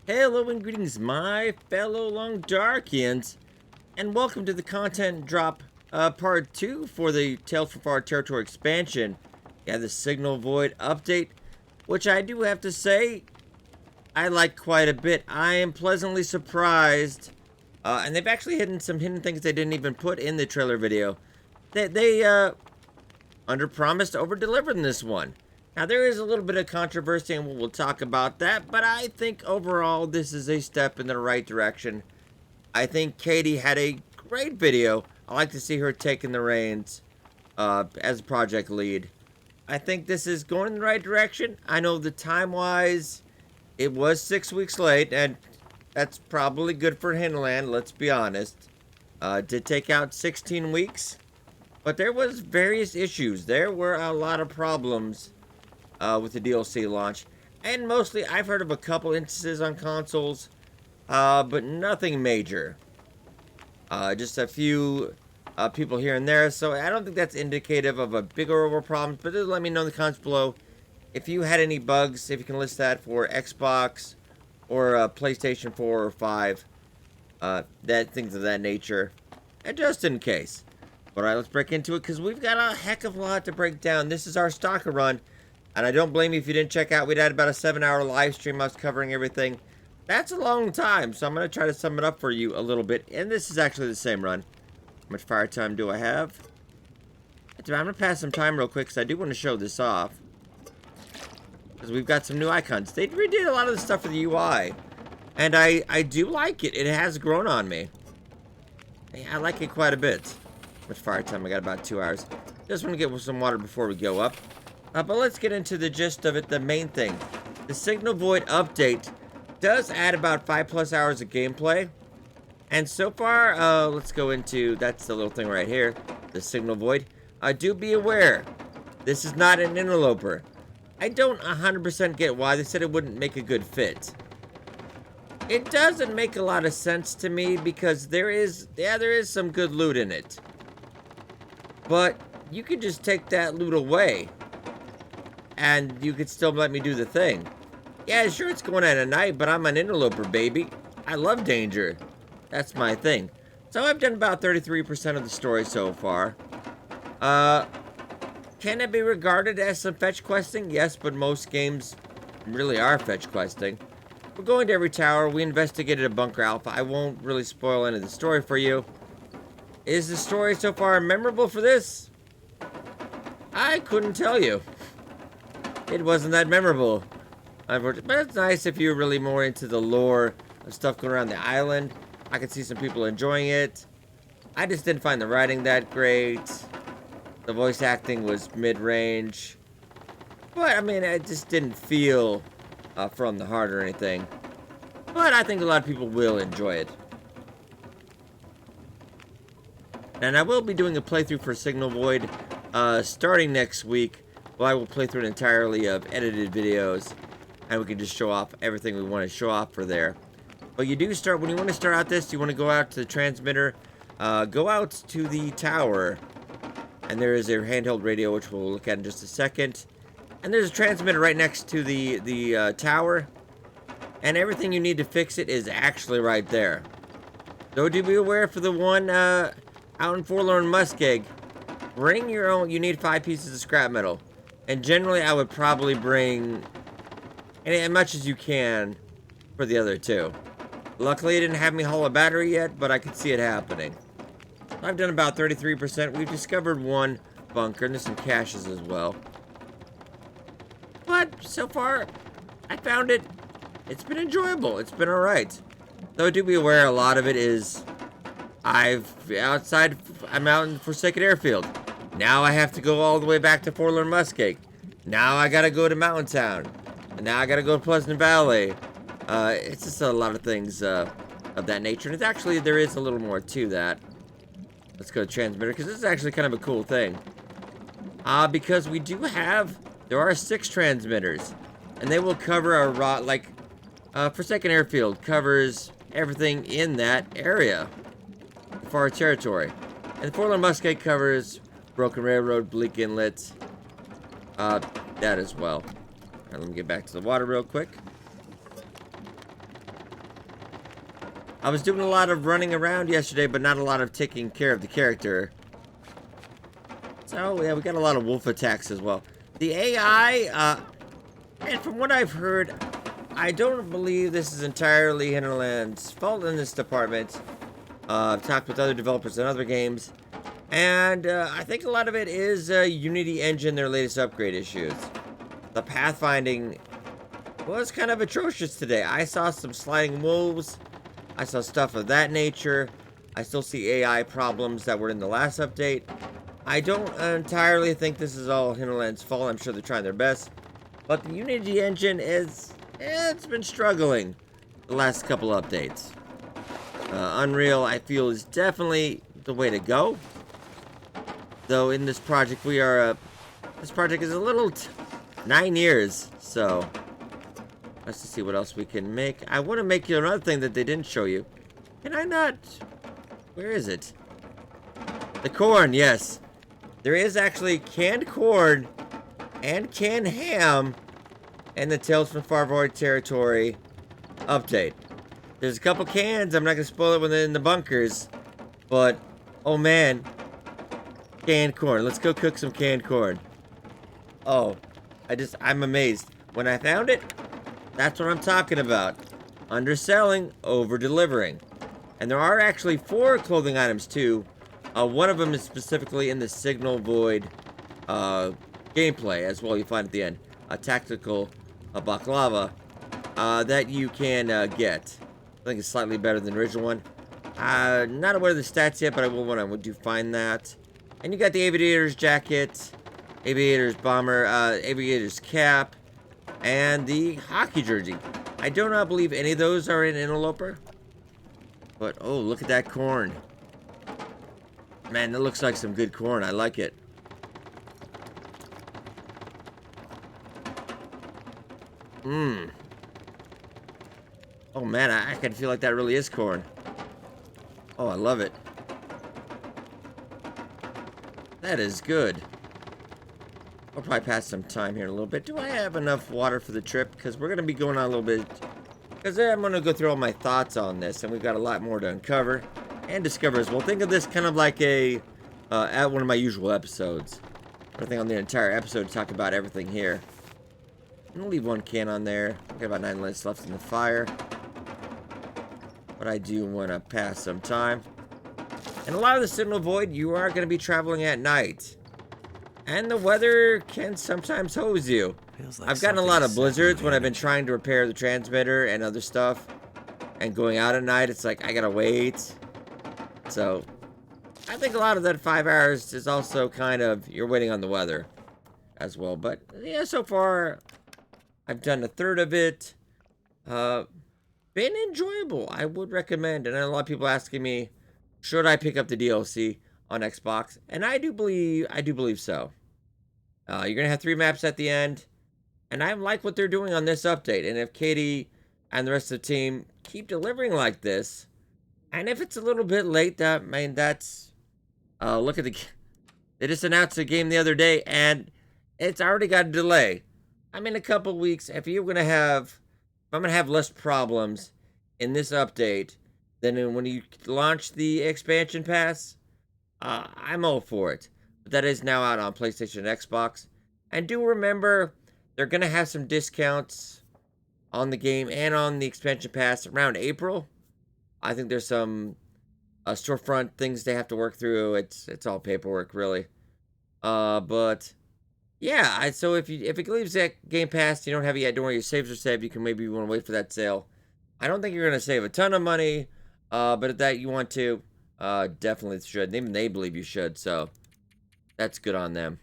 Hello and greetings, my fellow Longdarkians, and welcome to the content drop part 2 for the Tales from Far Territory expansion. Yeah, the Signal Void update, which I do have to say, I like quite a bit. I am pleasantly surprised, and they've actually hidden some hidden things they didn't even put in the trailer video. They under-promised, over-delivered in this one. Now, there is a little bit of controversy, and we'll talk about that, but I think overall this is a step in the right direction. I think Katie had a great video. I like to see her taking the reins as project lead. I think this is going in the right direction. I know the time-wise, it was 6 weeks late, and that's probably good for Hinterland, let's be honest. Did take out 16 weeks, but there was various issues. There were a lot of problems with the DLC launch. And mostly, I've heard of a couple instances on consoles, but nothing major. Just a few people here and there, so I don't think that's indicative of a bigger overall problem, but just let me know in the comments below if you had any bugs, if you can list that for Xbox or PlayStation 4 or 5, things of that nature, and just in case. Alright, let's break into it, because we've got a heck of a lot to break down. This is our Stalker run. And I don't blame you if you didn't check out. We had about a 7-hour live stream. I was covering everything. That's a long time, so I'm going to try to sum it up for you a little bit. And this is actually the same run. How much fire time do I have? I'm going to pass some time real quick because I do want to show this off. Because we've got some new icons. They redid a lot of the stuff for the UI. And I do like it. It has grown on me. I like it quite a bit. How much fire time? I got about 2 hours. Just want to get some water before we go up. But let's get into the gist of it, the main thing. The Signal Void update does add about 5+ hours of gameplay. And so far, let's go into, that's the little thing right here, the Signal Void. Do be aware, this is not an interloper. I don't 100% get why they said it wouldn't make a good fit. It doesn't make a lot of sense to me because there is some good loot in it. But you could just take that loot away. And you could still let me do the thing. Yeah, sure, it's going on at night, but I'm an interloper, baby. I love danger. That's my thing. So I've done about 33% of the story so far. Can it be regarded as some fetch questing? Yes, but most games really are fetch questing. We're going to every tower. We investigated a bunker alpha. I won't really spoil any of the story for you. Is the story so far memorable for this? I couldn't tell you. It wasn't that memorable, unfortunately. But it's nice if you're really more into the lore of stuff going around the island. I could see some people enjoying it. I just didn't find the writing that great. The voice acting was mid-range. But, I mean, it just didn't feel from the heart or anything. But I think a lot of people will enjoy it. And I will be doing a playthrough for Signal Void starting next week. Well, I will play through it entirely of edited videos, and we can just show off everything we want to show off for there. But you do start, when you want to start out this, you want to go out to the transmitter, go out to the tower, and there is a handheld radio, which we'll look at in just a second. And there's a transmitter right next to the tower, and everything you need to fix it is actually right there. So do be aware for the one out in Forlorn Muskeg, bring your own, you need 5 pieces of scrap metal. And generally, I would probably bring as much as you can for the other 2. Luckily, it didn't have me haul a battery yet, but I could see it happening. I've done about 33%. We've discovered 1 bunker, and there's some caches as well. But so far, I found it. It's been enjoyable. It's been alright. Though do be aware, a lot of it is I'm out in Forsaken Airfield. Now I have to go all the way back to Forlorn Muskeg. Now I gotta go to Mountain Town. And now I gotta go to Pleasant Valley. It's just a lot of things of that nature. And it's actually, there is a little more to that. Let's go to transmitter, because this is actually kind of a cool thing. Because we do have, there are 6 transmitters. And they will cover Forsaken Airfield covers everything in that area. The Far Territory. And Forlorn Muskeg covers Broken Railroad, Bleak Inlet, that as well. Alright, let me get back to the water real quick. I was doing a lot of running around yesterday, but not a lot of taking care of the character. So, yeah, we got a lot of wolf attacks as well. The AI, and from what I've heard, I don't believe this is entirely Hinterland's fault in this department. I've talked with other developers in other games, and I think a lot of it is Unity Engine, their latest upgrade issues. The pathfinding was kind of atrocious today. I saw some sliding wolves. I saw stuff of that nature. I still see AI problems that were in the last update. I don't entirely think this is all Hinterland's fault. I'm sure they're trying their best. But the Unity engine it's been struggling the last couple updates. Unreal, I feel, is definitely the way to go. Though in this project, this project is a little 9 years, so let's just see what else we can make. I want to make you another thing that they didn't show you. Can I not? Where is it? The corn, yes. There is actually canned corn and canned ham in the Tales from Farvoid Territory update. There's a couple cans. I'm not going to spoil it when they're in the bunkers. But, oh man. Canned corn. Let's go cook some canned corn. Oh, I'm amazed. When I found it, that's what I'm talking about. Underselling, over-delivering. And there are actually 4 clothing items too. One of them is specifically in the Signal Void gameplay as well. You find at the end a tactical baklava that you can get. I think it's slightly better than the original one. Not aware of the stats yet, but I will when I do find that. And you got the aviator's jacket, aviator's bomber, aviator's cap, and the hockey jersey. I do not believe any of those are in Interloper. But oh, look at that corn. Man, that looks like some good corn. I like it. Mmm. Oh man, I can feel like that really is corn. Oh, I love it. That is good. I'll probably pass some time here in a little bit. Do I have enough water for the trip? Because we're going to be going on a little bit. Because I'm going to go through all my thoughts on this. And we've got a lot more to uncover and discover as well. Think of this kind of like at one of my usual episodes. I think on the entire episode to talk about everything here. I'm going to leave one can on there. I've got about 9 minutes left in the fire. But I do want to pass some time. And a lot of the Signal Void, you are going to be traveling at night. And the weather can sometimes hose you. Like I've gotten a lot of blizzards when I've been trying to repair the transmitter and other stuff. And going out at night, it's like, I gotta wait. So, I think a lot of that 5 hours is also kind of, you're waiting on the weather as well. But, yeah, so far, I've done a third of it. Been enjoyable. I would recommend. And a lot of people asking me, should I pick up the DLC on Xbox? And I do believe so. You're gonna have 3 maps at the end, and I like what they're doing on this update. And if Katie and the rest of the team keep delivering like this, and if it's a little bit late, that's look at they just announced a game the other day, and it's already got a delay. I'm in a couple weeks. If I'm gonna have less problems in this update than when you launch the expansion pass, I'm all for it. But that is now out on PlayStation and Xbox. And do remember, they're going to have some discounts on the game and on the expansion pass around April. I think there's some storefront things they have to work through. It's all paperwork, really. But yeah, so if it leaves that Game Pass, you don't have it yet, don't worry, your saves are saved. You can maybe want to wait for that sale. I don't think you're going to save a ton of money, but if that you want to, definitely should. Even they believe you should, so that's good on them.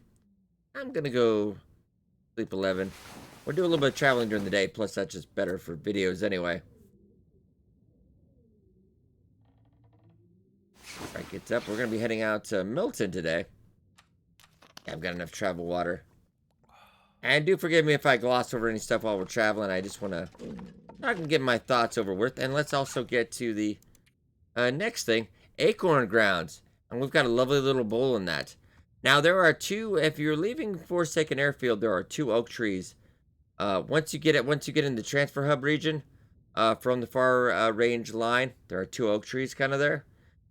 I'm gonna go sleep 11. We'll do a little bit of traveling during the day, plus that's just better for videos anyway. Alright, gets up. We're gonna be heading out to Milton today. Yeah, I've got enough travel water. And do forgive me if I gloss over any stuff while we're traveling. I just wanna I can get my thoughts over with. And let's also get to the next thing. Acorn Grounds, and we've got a lovely little bowl in that. Now there are 2. If you're leaving Forsaken Airfield, there are 2 oak trees. Once you get in the transfer hub region, from the far range line. There are 2 oak trees kind of there.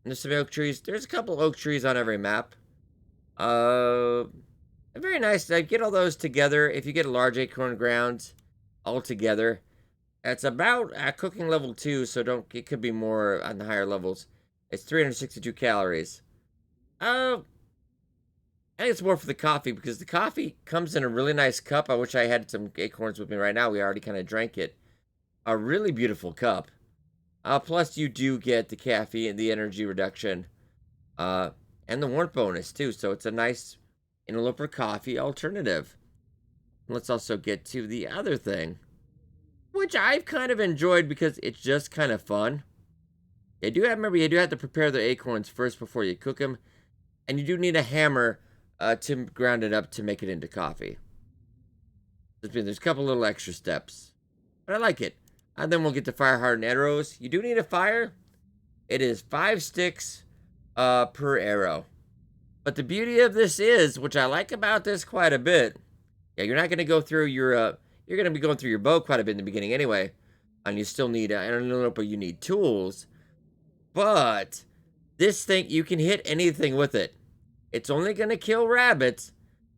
And there's some oak trees. There's a couple oak trees on every map. Uh, Very nice. Get all those together. If you get large acorn grounds all together, it's about cooking level 2, so don't. It could be more on the higher levels. It's 362 calories. I think it's more for the coffee because the coffee comes in a really nice cup. I wish I had some acorns with me right now. We already kind of drank it. A really beautiful cup. Plus, you do get the caffeine, the energy reduction, and the warmth bonus too. So it's a nice interloper coffee alternative. Let's also get to the other thing, which I've kind of enjoyed because it's just kind of fun. Remember, you do have to prepare the acorns first before you cook them, and you do need a hammer to ground it up to make it into coffee. There's a couple little extra steps, but I like it. And then we'll get to fire hardened arrows. You do need a fire. It is 5 sticks per arrow. But the beauty of this is, which I like about this quite a bit, you're not going to go through your, you're going to be going through your bow quite a bit in the beginning anyway. And you still need, but you need tools. But this thing, you can hit anything with it. It's only going to kill rabbits,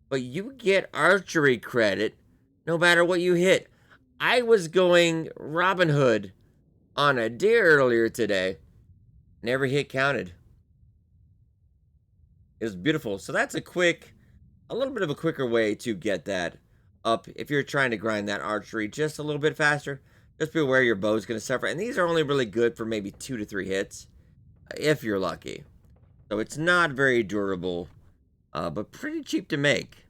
but you get archery credit no matter what you hit. I was going Robin Hood on a deer earlier today. Never hit counted. It was beautiful. So that's a little bit of a quicker way to get that up if you're trying to grind that archery just a little bit faster. Just be aware your bow's going to suffer. And these are only really good for maybe 2 to 3 hits, if you're lucky. So it's not very durable, but pretty cheap to make.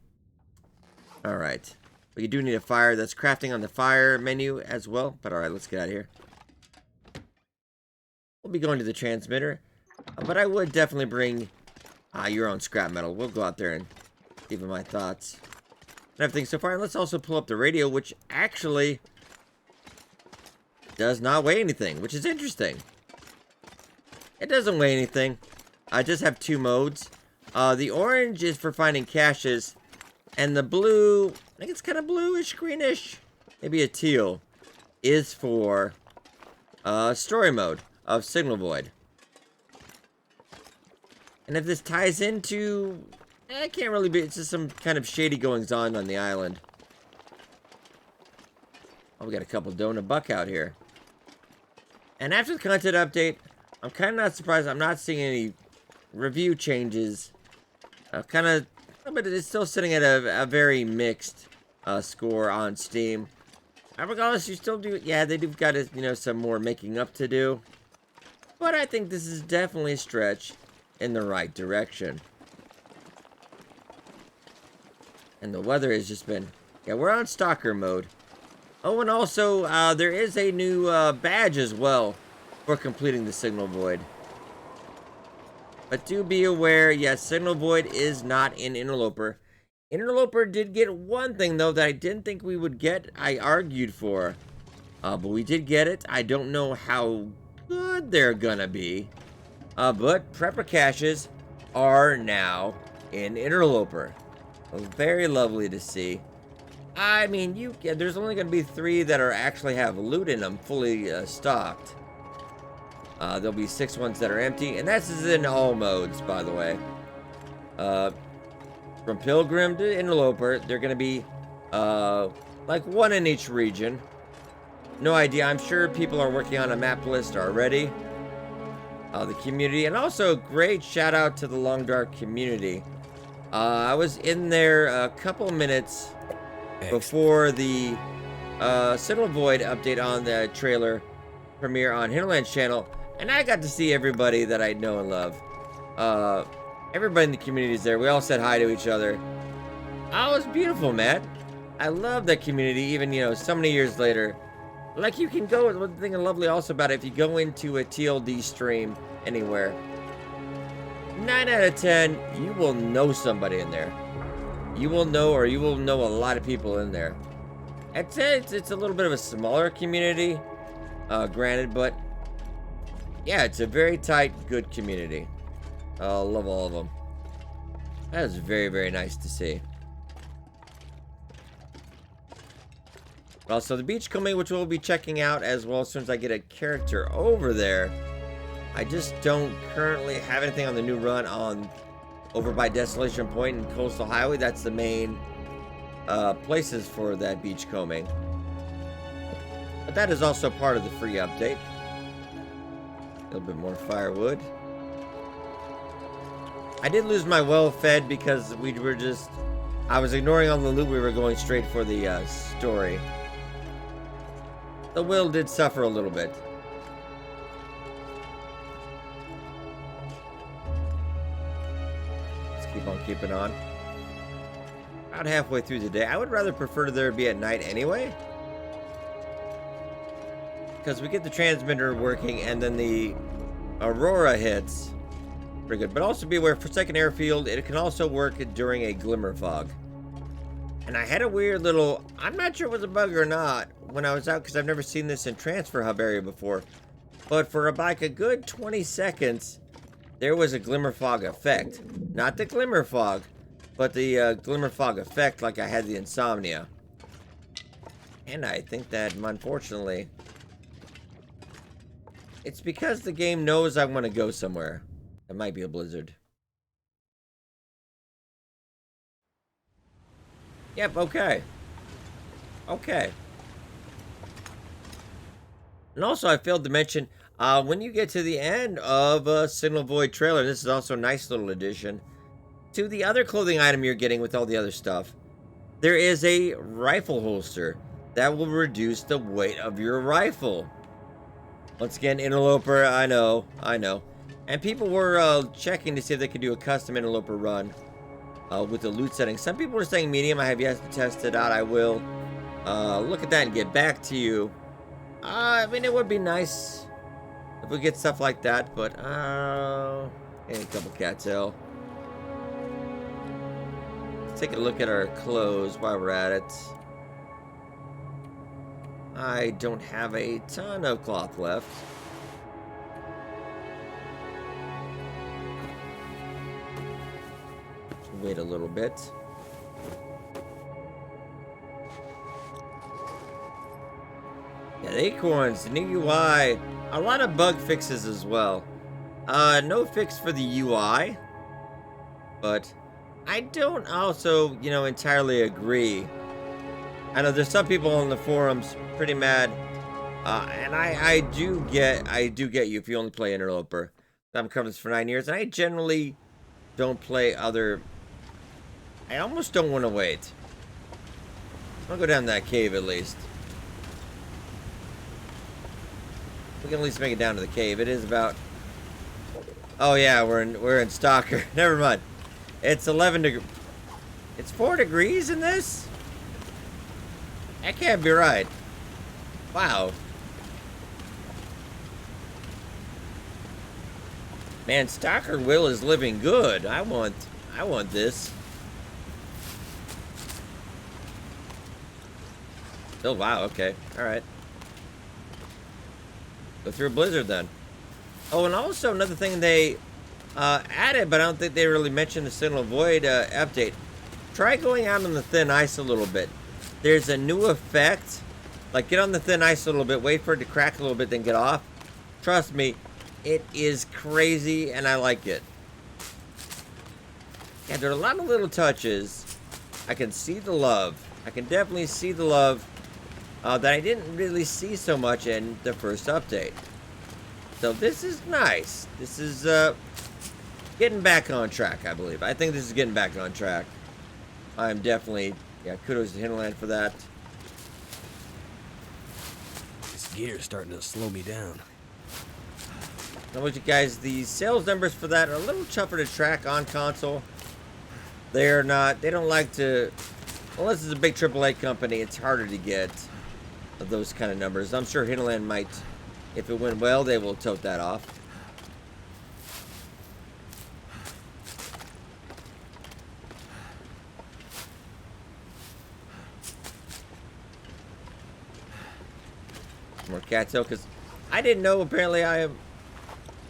All right. But you do need a fire. That's crafting on the fire menu as well. But all right, let's get out of here. We'll be going to the transmitter. But I would definitely bring your own scrap metal. We'll go out there and give it my thoughts and everything so far. And let's also pull up the radio, which actually does not weigh anything, which is interesting. It doesn't weigh anything. I just have 2 modes. The orange is for finding caches, and the blue, I think it's kind of bluish, greenish, maybe a teal, is for story mode of Signal Void. And if this ties into, it can't really be, it's just some kind of shady goings on the island. Oh, we got a couple donut buck out here. And after the content update, I'm kind of not surprised. I'm not seeing any review changes. But it's still sitting at a very mixed score on Steam. Regardless, you still do, yeah, they've got, some more making up to do. But I think this is definitely a stretch in the right direction. And the weather has just been, we're on stalker mode. Oh, and also, there is a new badge as well for completing the Signal Void. But do be aware, yes, Signal Void is not in Interloper. Interloper did get one thing, though, that I didn't think we would get. I argued for. But we did get it. I don't know how good they're gonna be. But Prepper Caches are now in Interloper. Very lovely to see. I mean, there's only going to be 3 that are actually have loot in them, fully stocked. There'll be 6 ones that are empty, and that's in all modes, by the way. From Pilgrim to Interloper, they're going to be like 1 in each region. No idea. I'm sure people are working on a map list already. The community, and also great shout out to the Long Dark community. I was in there a couple minutes before the Signal Void update on the trailer premiere on Hinterland's channel, and I got to see everybody that I know and love. Everybody in the community is there. We all said hi to each other. Oh, it was beautiful, man. I love that community, even, so many years later. Like, you can go, one thing lovely also about it, if you go into a TLD stream anywhere, 9 out of 10, you will know somebody in there. You will know a lot of people in there. I'd say it's a little bit of a smaller community, granted, but yeah, it's a very tight, good community. I love all of them. That was very, very nice to see. Also, the beachcombing, which we'll be checking out as well as soon as I get a character over there. I just don't currently have anything on the new run on over by Desolation Point and Coastal Highway. That's the main places for that beachcombing. But that is also part of the free update. A little bit more firewood. I did lose my well-fed because we were just... I was ignoring all the loot. We were going straight for the story. The will did suffer a little bit. Let's keep on keeping on. About halfway through the day. I would rather prefer there be at night anyway. Because we get the transmitter working and then the aurora hits. Pretty good. But also be aware, for second airfield, it can also work during a glimmer fog. And I had a weird little, I'm not sure it was a bug or not when I was out, because I've never seen this in Transfer Hub area before. But for like a good 20 seconds, there was a glimmer fog effect. Not the glimmer fog, but the glimmer fog effect, like I had the insomnia. And I think that, unfortunately, it's because the game knows I want to go somewhere. It might be a blizzard. Yep, okay. Okay. And also, I failed to mention, when you get to the end of Signal Void trailer, this is also a nice little addition to the other clothing item you're getting with all the other stuff. There is a rifle holster that will reduce the weight of your rifle. Once again, Interloper, I know. And people were checking to see if they could do a custom Interloper run with the loot settings. Some people were saying medium. I have yet to test it out. I will look at that and get back to you. I mean, it would be nice if we get stuff like that, but and a couple cattail. Let's take a look at our clothes while we're at it. I don't have a ton of cloth left. Wait a little bit. Yeah, the Acorns, the new UI, a lot of bug fixes as well. No fix for the UI, but I don't also, entirely agree. I know there's some people on the forums pretty mad, and I do get you if you only play Interloper. I've covered this for 9 years, and I generally don't play other. I almost don't want to wait. I'll go down that cave at least. We can at least make it down to the cave. It is about. Oh yeah, we're in Stalker. Never mind. It's 11 degrees. It's 4 degrees in this. That can't be right. Wow. Man, Stalker Will is living good. I want this. Oh, wow, okay. Alright. Go through a blizzard then. Oh, and also another thing they added, but I don't think they really mentioned the Signal Void update. Try going out on the thin ice a little bit. There's a new effect. Like, get on the thin ice a little bit, wait for it to crack a little bit, then get off. Trust me, it is crazy, and I like it. Yeah, there are a lot of little touches. I can see the love. I can definitely see the love that I didn't really see so much in the first update. So this is nice. This is getting back on track, I believe. I think this is getting back on track. I'm definitely, yeah, kudos to Hinterland for that. This gear's starting to slow me down. Now, with you guys, the sales numbers for that are a little tougher to track on console. They're not, they don't like to, unless it's a big AAA company, it's harder to get those kind of numbers. I'm sure Hinterland might, if it went well, they will tote that off. More cattail, because I didn't know, apparently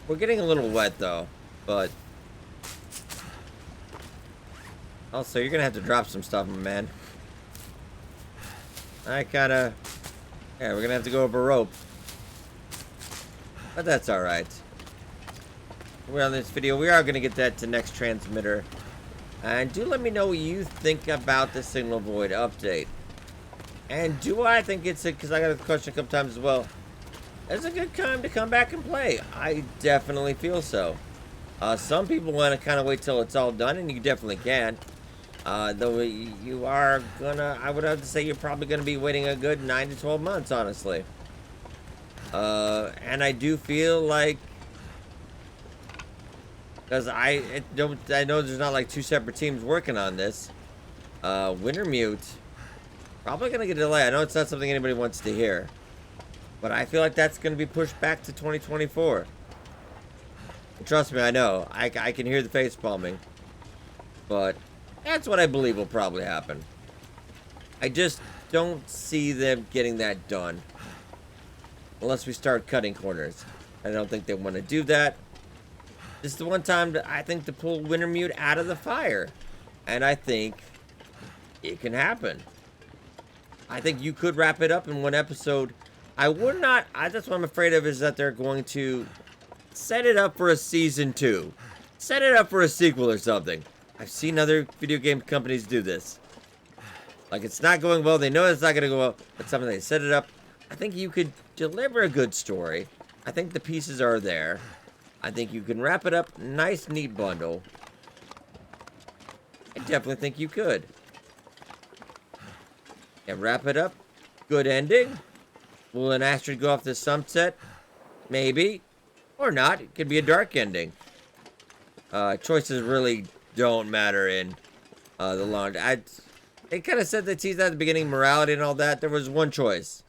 we're getting a little wet though, but also you're gonna have to drop some stuff, my man. I kinda Yeah, we're gonna have to go over a rope. But that's alright. We're on this video. We are gonna get that to next transmitter. And do let me know what you think about the Signal Void update. And do I think it's a... Because I got a question a couple times as well. It's a good time to come back and play. I definitely feel so. Some people want to kind of wait till it's all done, and you definitely can. Though you are gonna... I would have to say you're probably going to be waiting a good 9 to 12 months, honestly. And I do feel like... Because I know there's not like 2 separate teams working on this. Wintermute... Probably going to get a delay. I know it's not something anybody wants to hear. But I feel like that's going to be pushed back to 2024. And trust me, I know. I can hear the face palming. But that's what I believe will probably happen. I just don't see them getting that done. Unless we start cutting corners. I don't think they want to do that. This is the one time, I think, to pull Wintermute out of the fire. And I think it can happen. I think you could wrap it up in one episode. I would not... that's what I'm afraid of, is that they're going to set it up for a season 2. Set it up for a sequel or something. I've seen other video game companies do this. Like, it's not going well. They know it's not going to go well. But something they set it up. I think you could deliver a good story. I think the pieces are there. I think you can wrap it up. Nice, neat bundle. I definitely think you could. And wrap it up. Good ending. Will an asteroid go off the sunset? Maybe. Or not. It could be a dark ending. Choices really don't matter in the long... They kind of said they teased that at the beginning, morality and all that. There was one choice.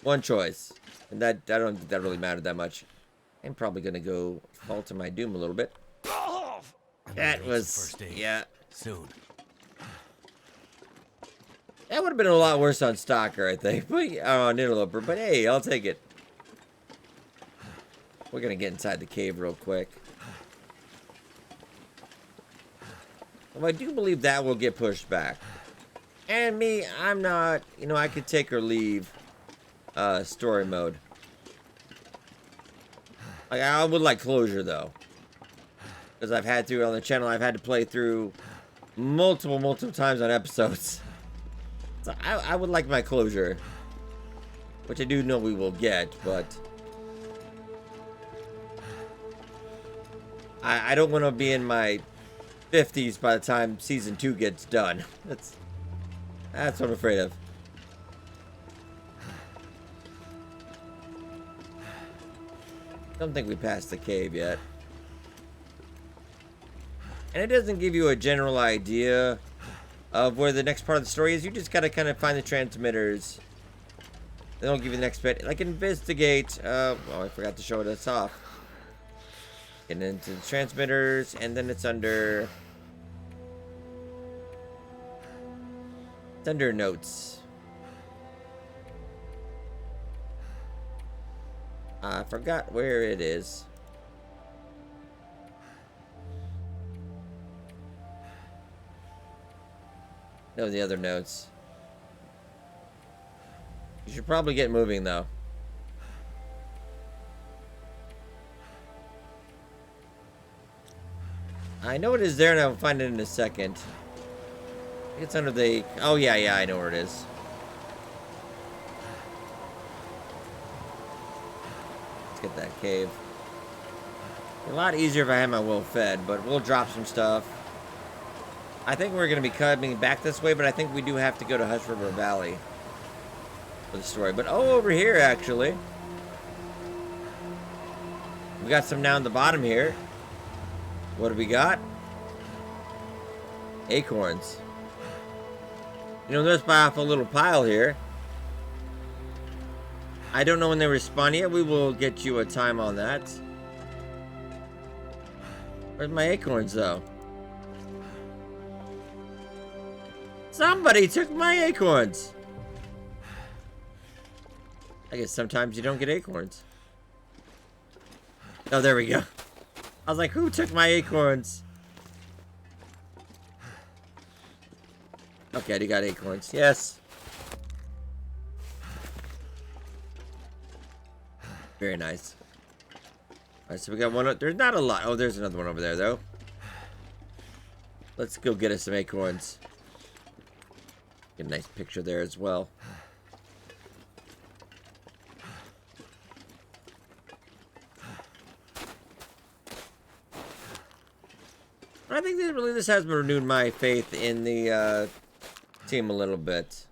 One choice. And that I don't think that really mattered that much. I'm probably going to go fall to my doom a little bit. That was... Yeah. Soon. That would have been a lot worse on Stalker, I think. But, on Interloper. But hey, I'll take it. We're going to get inside the cave real quick. Well, I do believe that will get pushed back. And me, I'm not... You know, I could take or leave story mode. Like, I would like closure, though. Because I've had to, on the channel, I've had to play through multiple times on episodes. So I would like my closure. Which I do know we will get, but... I don't want to be in my 50s by the time Season 2 gets done. That's what I'm afraid of. Don't think we passed the cave yet. And it doesn't give you a general idea of where the next part of the story is. You just gotta kind of find the transmitters. They don't give you the next bit. Like, investigate. Well, I forgot to show us off. Getting into the transmitters, and then it's under... It's under notes. I forgot where it is. No, the other notes. You should probably get moving, though. I know it is there, and I'll find it in a second. It's under the... Oh, yeah, I know where it is. Let's get that cave. A lot easier if I had my will fed, but we'll drop some stuff. I think we're going to be coming back this way, but I think we do have to go to Hush River Valley for the story. But, oh, over here, actually. We got some down the bottom here. What do we got? Acorns. You know, there's off a little pile here. I don't know when they respond yet. We will get you a time on that. Where's my acorns, though? Somebody took my acorns. I guess sometimes you don't get acorns. Oh, there we go. I was like, who took my acorns? Okay, you got acorns. Yes. Very nice. Alright, so we got one. There's not a lot. Oh, there's another one over there, though. Let's go get us some acorns. Get a nice picture there as well. I think that really this has renewed my faith in the team a little bit.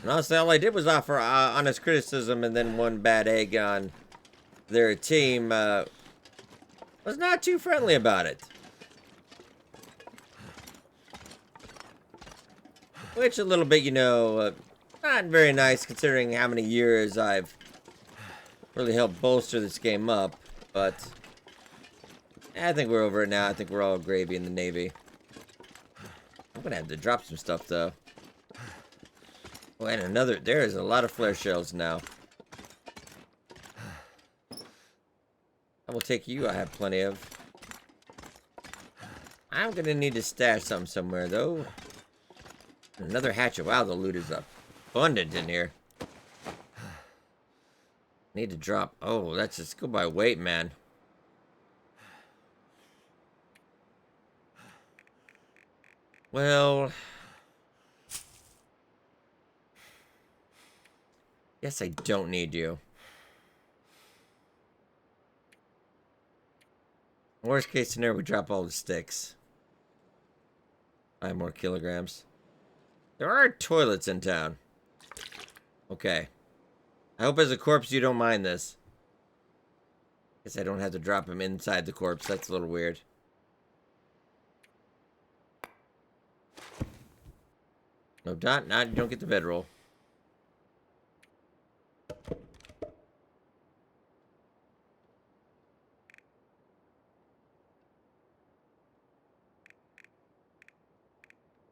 And honestly, all I did was offer honest criticism, and then one bad egg on their team was not too friendly about it. Which a little bit, you know, not very nice considering how many years I've really helped bolster this game up, but I think we're over it now. I think we're all gravy in the Navy. I'm gonna have to drop some stuff though. Oh, and another, there is a lot of flare shells now. I will take you, I have plenty of. I'm gonna need to stash something somewhere though. Another hatchet, wow, the loot is abundant in here. Need to drop. Oh, that's just go by weight, man. Well, yes, I don't need you. Worst case scenario, we drop all the sticks. 5 more kilograms. There are toilets in town. Okay. I hope as a corpse you don't mind this. Guess I don't have to drop him inside the corpse. That's a little weird. No, you don't get the bedroll.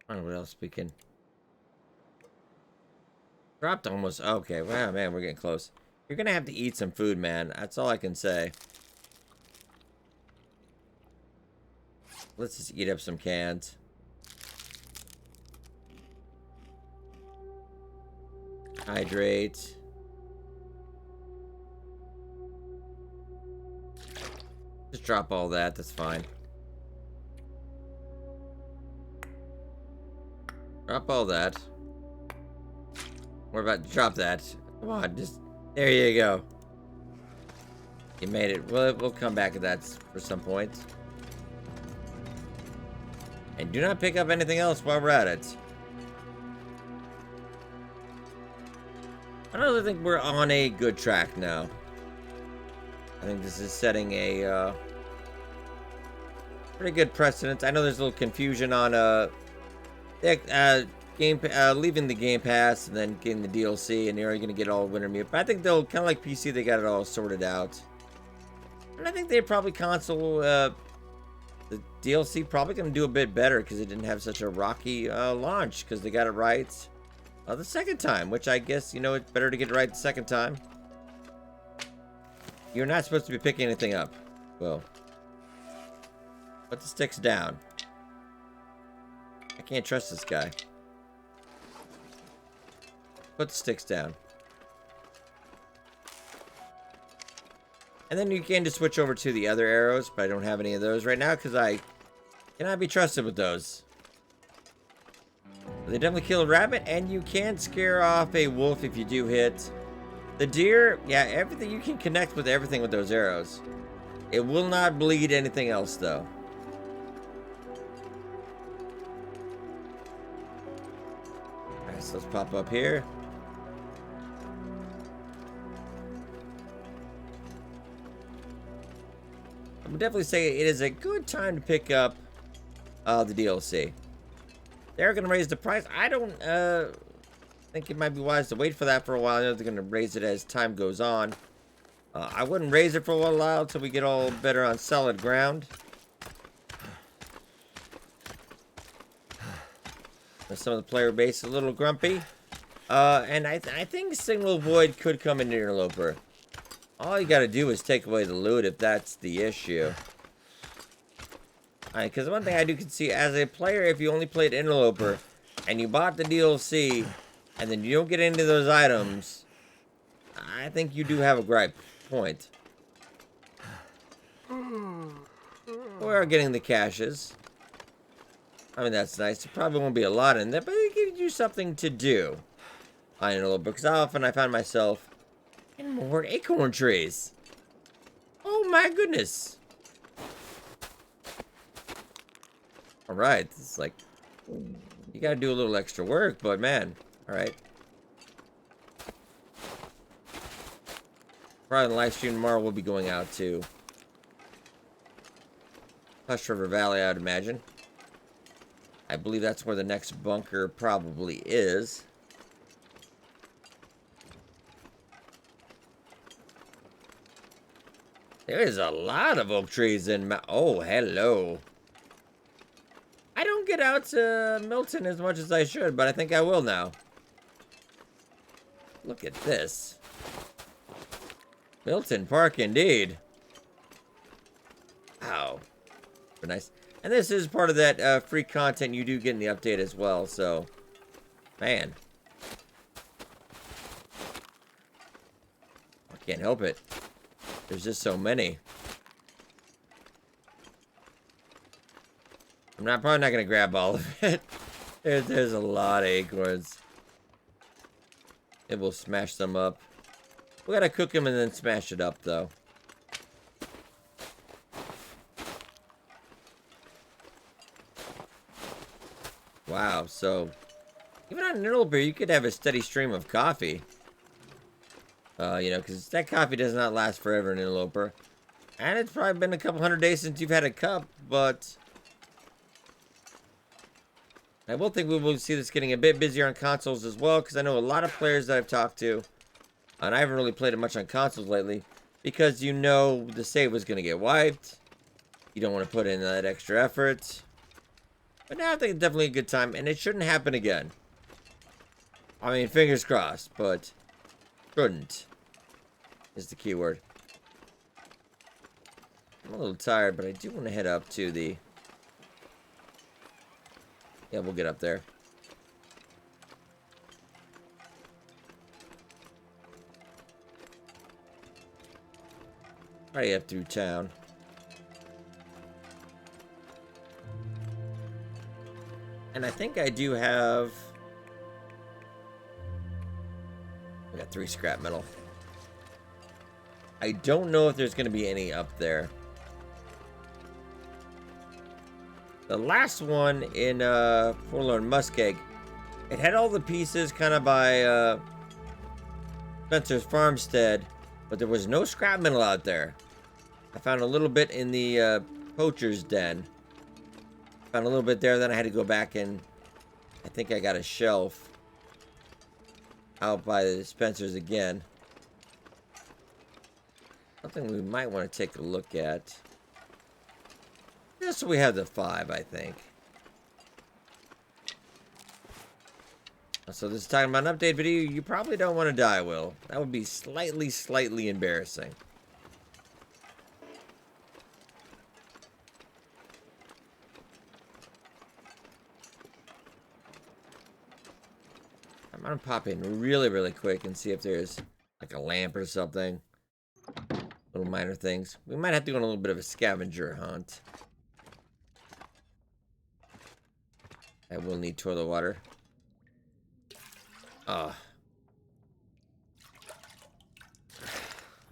I don't know what else we can. Dropped almost. Okay, wow, man, we're getting close. You're gonna have to eat some food, man. That's all I can say. Let's just eat up some cans. Hydrate. Just drop all that. That's fine. Drop all that. We're about to drop that. Come on, just there you go. You made it. We'll come back to that for some point. And do not pick up anything else while we're at it. I don't really think we're on a good track now. I think this is setting a pretty good precedent. I know there's a little confusion on leaving the Game Pass and then getting the DLC, and you're going to get all Wintermute. But I think they'll, kind of like PC, they got it all sorted out. And I think they probably console, the DLC probably going to do a bit better because it didn't have such a rocky launch because they got it right the second time, which I guess, you know, it's better to get it right the second time. You're not supposed to be picking anything up. Well, put the sticks down. I can't trust this guy. Put the sticks down. And then you can just switch over to the other arrows, but I don't have any of those right now because I cannot be trusted with those. They definitely kill a rabbit, and you can scare off a wolf if you do hit. The deer, yeah, everything, you can connect with everything with those arrows. It will not bleed anything else, though. Alright, so let's pop up here. I would definitely say it is a good time to pick up the DLC. They're going to raise the price. I don't think it might be wise to wait for that for a while. I know they're going to raise it as time goes on. I wouldn't raise it for a while until we get all better on solid ground. Some of the player base is a little grumpy. And I think Signal Void could come in Interloper. All you got to do is take away the loot if that's the issue. Because one thing I do can see as a player, if you only played Interloper, and you bought the DLC, and then you don't get into those items, I think you do have a gripe point. We are getting the caches. I mean, that's nice. There probably won't be a lot in there, but it gives you something to do. I know a little bit, because often I find myself in more acorn trees. Oh my goodness. Alright, this is like, you gotta do a little extra work, but man, alright. Probably the live stream tomorrow we'll be going out to Hush River Valley, I would imagine. I believe that's where the next bunker probably is. There is a lot of oak trees in oh, hello. I don't get out to Milton as much as I should, but I think I will now. Look at this. Milton Park indeed. Wow. Very nice. And this is part of that free content you do get in the update as well, so. Man. I can't help it. There's just so many. I'm probably not going to grab all of it. There's a lot of acorns. It will smash them up. We got to cook them and then smash it up, though. Wow, so even on Interloper, you could have a steady stream of coffee. You know, because that coffee does not last forever in Interloper. And it's probably been a couple hundred days since you've had a cup, but I will think we will see this getting a bit busier on consoles as well, because I know a lot of players that I've talked to, and I haven't really played it much on consoles lately, because you know the save was going to get wiped. You don't want to put in that extra effort. But now I think it's definitely a good time, and it shouldn't happen again. I mean, fingers crossed, but shouldn't is the key word. I'm a little tired, but I do want to head up to the... Yeah, we'll get up there. Already up through town. And I think I do have... I got 3 scrap metal. I don't know if there's going to be any up there. The last one in Forlorn Muskeg, it had all the pieces kind of by Spencer's Farmstead, but there was no scrap metal out there. I found a little bit in the poacher's den. Found a little bit there, then I had to go back and I think I got a shelf out by the Spencer's again. Something we might want to take a look at. Just so we have the 5, I think. So this is talking about an update video. You probably don't want to die, Will. That would be slightly embarrassing. I'm gonna pop in really quick and see if there's like a lamp or something. Little minor things. We might have to go on a little bit of a scavenger hunt. I will need toilet water. I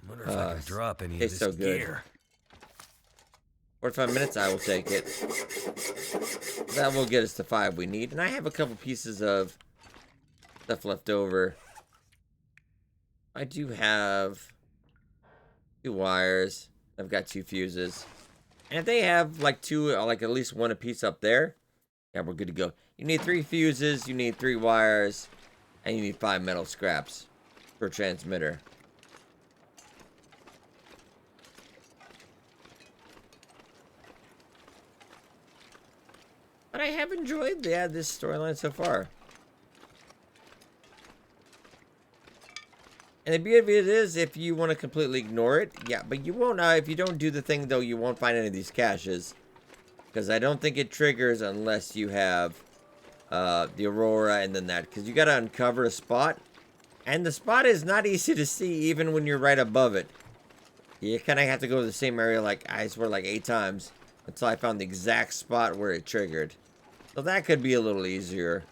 wonder if I can drop any of this so good. gear. 45 minutes, I will take it. That will get us to 5 we need. And I have a couple pieces of stuff left over. I do have 2 wires. I've got 2 fuses. And if they have like 2, like at least 1 apiece up there, yeah, we're good to go. You need 3 fuses, you need 3 wires, and you need 5 metal scraps per transmitter. But I have enjoyed this storyline so far. And the beauty of it is, if you want to completely ignore it, yeah, but you won't, if you don't do the thing, though, you won't find any of these caches. Because I don't think it triggers unless you have the Aurora, and then that, because you got to uncover a spot, and the spot is not easy to see even when you're right above it. You kind of have to go to the same area, like, I swear, like 8 times until I found the exact spot where it triggered. So that could be a little easier.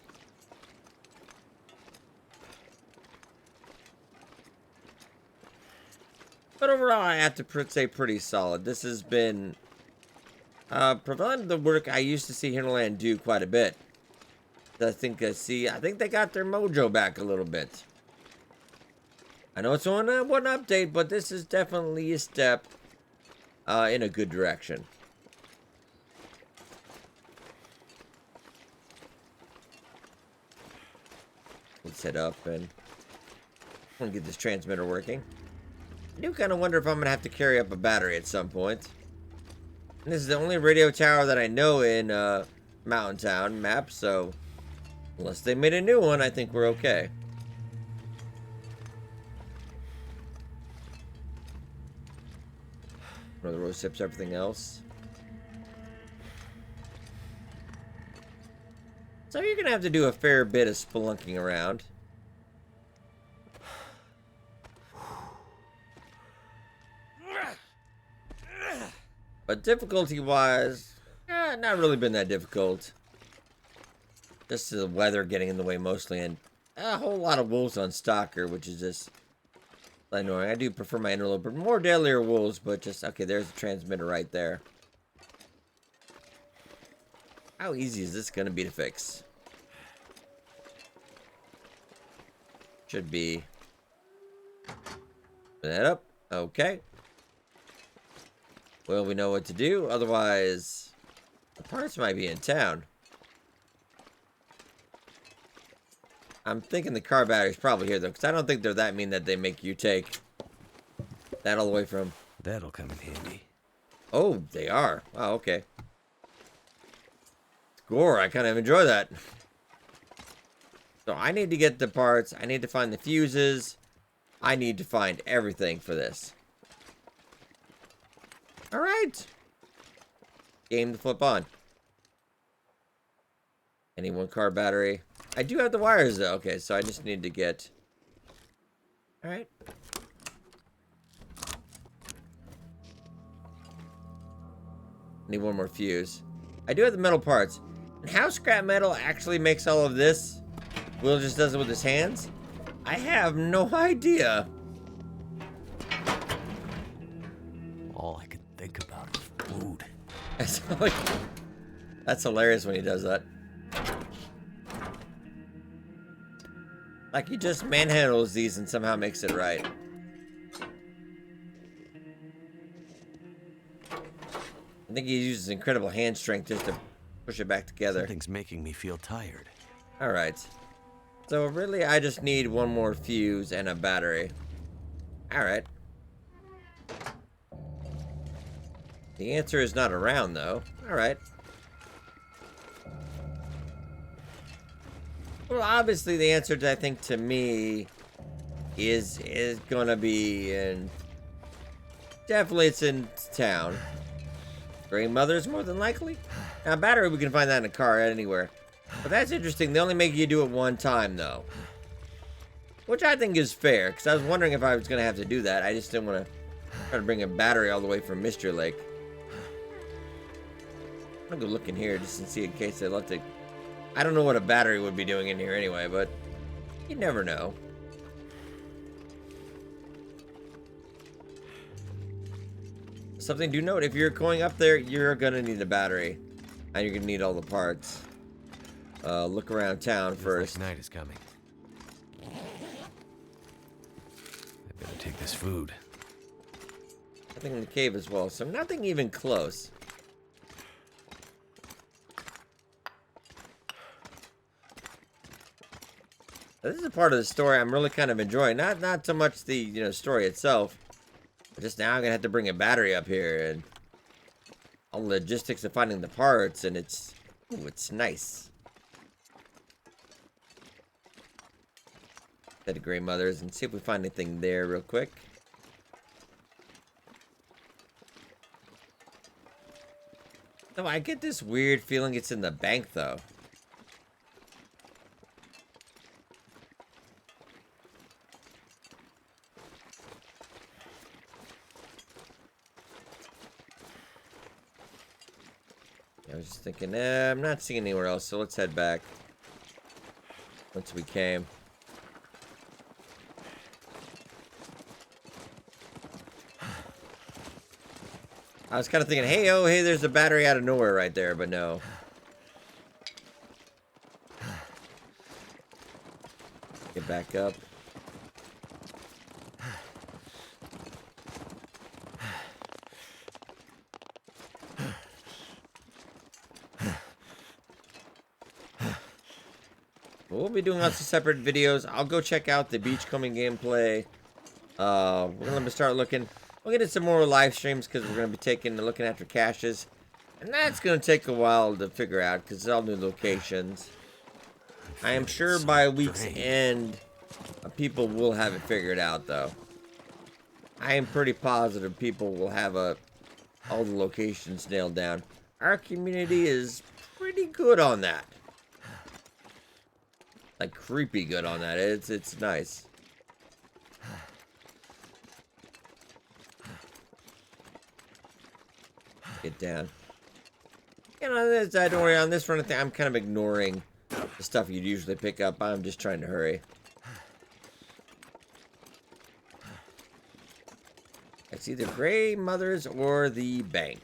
But overall, I have to say pretty solid. This has been providing the work I used to see Hinterland do quite a bit. I think they got their mojo back a little bit. I know it's on one update, but this is definitely a step in a good direction. Let's head up and get this transmitter working. I do kind of wonder if I'm going to have to carry up a battery at some point. And this is the only radio tower that I know in Mountain Town map, so unless they made a new one, I think we're okay. One of the rose tips, everything else. So you're going to have to do a fair bit of spelunking around. But difficulty-wise, not really been that difficult. Just the weather getting in the way mostly, and a whole lot of wolves on Stalker, which is just annoying. I do prefer my interloper, more deadlier wolves, but just, okay, there's the transmitter right there. How easy is this going to be to fix? Should be. Put that up. Okay. Well, we know what to do. Otherwise, the parts might be in town. I'm thinking the car battery's probably here, though, because I don't think they're that mean that they make you take that all the way from... That'll come in handy. Oh, they are. Wow, okay. Score, I kind of enjoy that. So I need to get the parts. I need to find the fuses. I need to find everything for this. Alright. Game to flip on. Any one car battery. I do have the wires though. Okay, so I just need to get... Alright. Need one more fuse. I do have the metal parts. And how scrap metal actually makes all of this? Will just does it with his hands? I have no idea. All I could think about is food. That's hilarious when he does that. Like he just manhandles these and somehow makes it right. I think he uses incredible hand strength just to push it back together. Something's making me feel tired. Alright. So really I just need one more fuse and a battery. Alright. The answer is not around though. Alright. Well, obviously the answer to, I think, to me is gonna be in... Definitely it's in town. Grandmother's more than likely. Now, battery, we can find that in a car anywhere. But that's interesting. They only make you do it one time, though. Which I think is fair, because I was wondering if I was going to have to do that. I just didn't want to try to bring a battery all the way from Mystery Lake. I'm going to go look in here just to see in case they left it. I don't know what a battery would be doing in here anyway, but you never know. Something to note, if you're going up there, you're going to need a battery. And you're going to need all the parts. Look around town first. Night is coming. I better take this food. Nothing in the cave as well, so nothing even close. This is a part of the story I'm really kind of enjoying. Not so much the story itself. But just now I'm gonna have to bring a battery up here and all the logistics of finding the parts, and it's nice. Head to Grandmother's and see if we find anything there real quick. No, I get this weird feeling it's in the bank though. I was just thinking, I'm not seeing anywhere else, so let's head back. Once we came. I was kind of thinking, hey, oh, hey, there's a battery out of nowhere right there, but no. Get back up. We'll be doing lots of separate videos. I'll go check out the Beachcombing gameplay. We're gonna start looking. We'll get into some more live streams because we're gonna be looking after caches, and that's gonna take a while to figure out because it's all new locations. I am sure by week's end, people will have it figured out, though. I am pretty positive people will have all the locations nailed down. Our community is pretty good on that. Like creepy good on that. It's nice. Get down. You know, don't worry, on this run of thing, I'm kind of ignoring the stuff you'd usually pick up. I'm just trying to hurry. It's either Grey Mothers or the bank.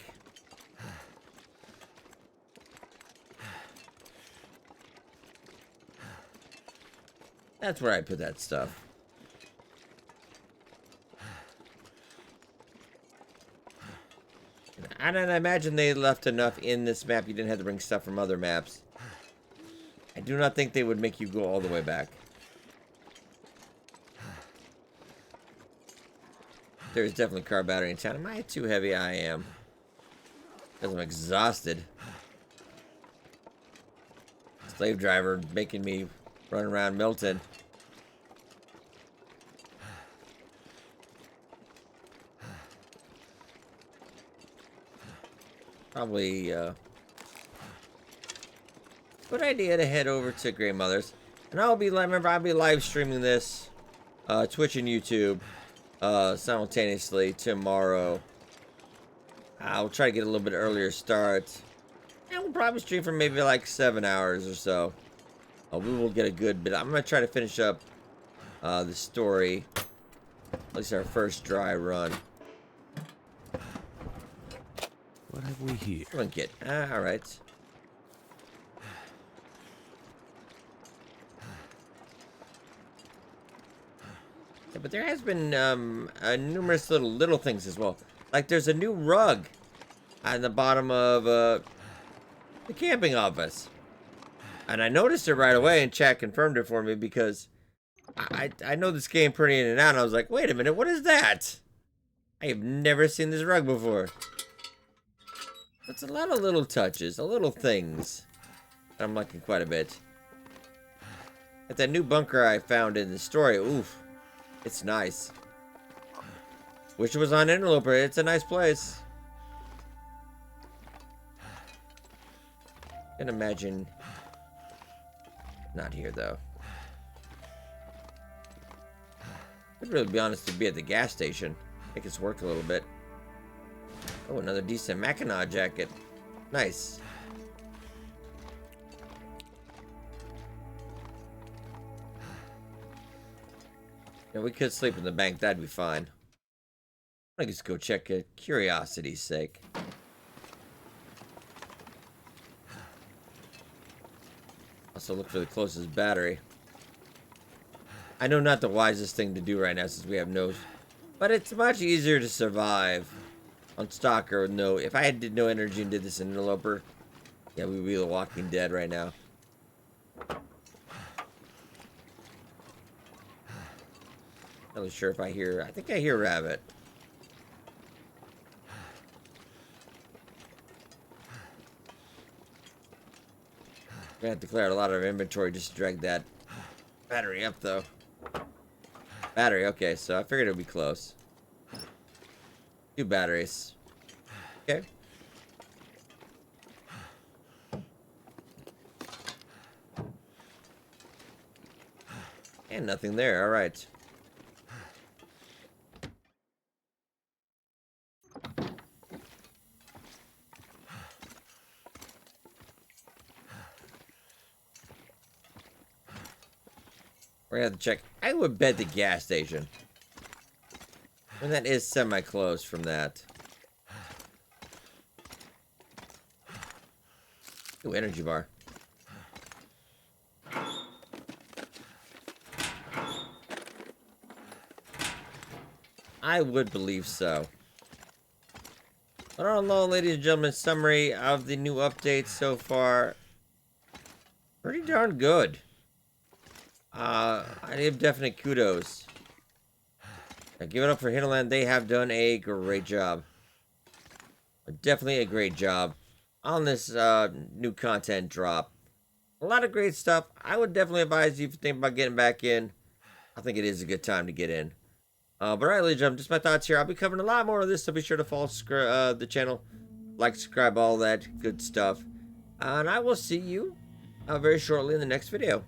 That's where I put that stuff. And I imagine they left enough in this map you didn't have to bring stuff from other maps. I do not think they would make you go all the way back. There's definitely car battery in town. Am I too heavy? I am. Because I'm exhausted. Slave driver making me run around Milton. Probably good idea to head over to Grey Mothers. And I'll be live streaming this Twitch and YouTube simultaneously tomorrow. I'll try to get a little bit earlier start. And we'll probably stream for maybe like 7 hours or so. We will get a good bit. I'm going to try to finish up the story. At least our first dry run. What have we here? Come on, kid. Alright. Yeah, but there has been numerous little things as well. Like there's a new rug on the bottom of the camping office. And I noticed it right away, and chat confirmed it for me because I know this game pretty in and out. And I was like, wait a minute, what is that? I have never seen this rug before. It's a lot of little touches, little things that I'm liking quite a bit. At that new bunker I found in the story, oof, it's nice. Wish it was on Interloper. It's a nice place. Can imagine. Not here though. I'd really be honest to be at the gas station. Make this work a little bit. Oh, another decent Mackinac jacket. Nice. Yeah, we could sleep in the bank. That'd be fine. I just go check it, curiosity's sake. Also look for the closest battery. I know not the wisest thing to do right now since we have no... But it's much easier to survive on Stalker with no... If I had no energy and did this in Interloper, yeah, we'd be The Walking Dead right now. Not really sure if I hear... I think I hear Rabbit. I'm gonna have to clear out a lot of inventory just to drag that battery up, though. Battery, okay, so I figured it would be close. 2 batteries. Okay. And nothing there, alright. We're gonna have to check. I would bet the gas station. And that is semi-close from that. Ooh, energy bar. I would believe so. But all in all, ladies and gentlemen, summary of the new updates so far. Pretty darn good. I give definite kudos. I give it up for Hinterland. They have done a great job. Definitely a great job on this new content drop. A lot of great stuff. I would definitely advise you if you think about getting back in. I think it is a good time to get in. But alright, ladies and gentlemen, just my thoughts here. I'll be covering a lot more of this, so be sure to follow the channel. Like, subscribe, all that good stuff. And I will see you very shortly in the next video.